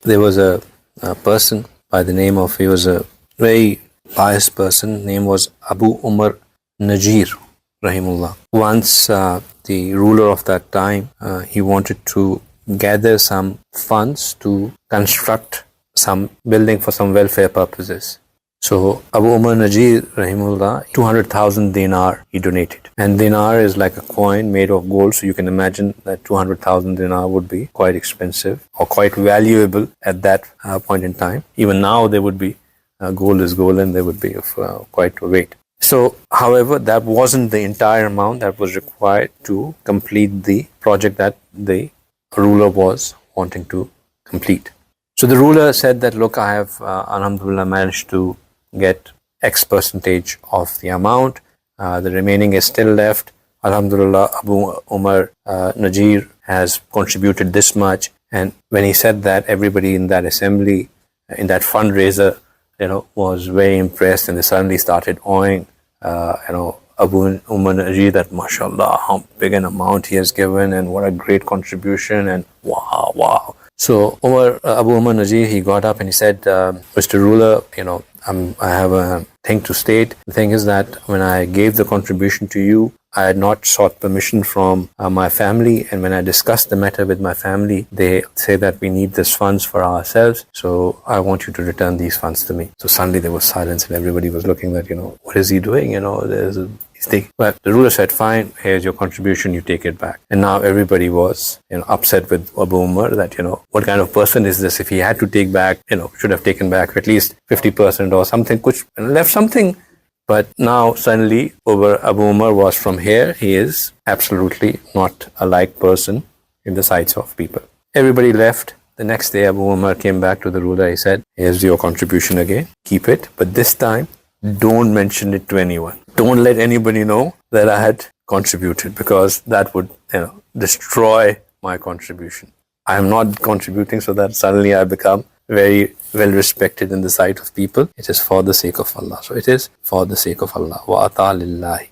there was a person by the name of, he was a very pious person, name was Abu Umar Najeer, rahimullah. Once the ruler of that time, he wanted to gather some funds to construct some building for some welfare purposes. So Abu Umar Najeer, rahimullah, 200,000 dinar he donated. And dinar is like a coin made of gold, so you can imagine that 200,000 dinar would be quite expensive or quite valuable at that point in time. Even now there would be, gold is gold and there would be of quite a weight. So, however, that wasn't the entire amount that was required to complete the project that the ruler was wanting to complete. So the ruler said that, look, I have, alhamdulillah, managed to get X percentage of the amount. The remaining is still left. Alhamdulillah, Abu Umar Najeer has contributed this much. And when he said that, everybody in that assembly, in that fundraiser, was very impressed, and they suddenly started awing, Abu Umar Najeer, that mashallah, how big an amount he has given and what a great contribution, and wow. So Abu Umar Najeer, he got up and he said, Mr. Ruler, I have a thing to state. The thing is that when I gave the contribution to you, I had not sought permission from my family, and when I discussed the matter with my family, they say that we need these funds for ourselves, so I want you to return these funds to me. So suddenly there was silence and everybody was looking at, what is he doing? But the ruler said, fine, here's your contribution, you take it back. And now everybody was upset with Abu Umar that, what kind of person is this? If he had to take back, should have taken back at least 50% or something, left something. But now suddenly Abu Umar was from here, he is absolutely not a liked person in the sights of people. Everybody left. The next day Abu Umar came back to the ruler. He said, here's your contribution again, keep it. But this time, don't mention it to anyone. Don't let anybody know that I had contributed, because that would destroy my contribution. I am not contributing so that suddenly I become very well respected in the sight of people. It is for the sake of Allah. So it is for the sake of Allah. Wa ata lillahi.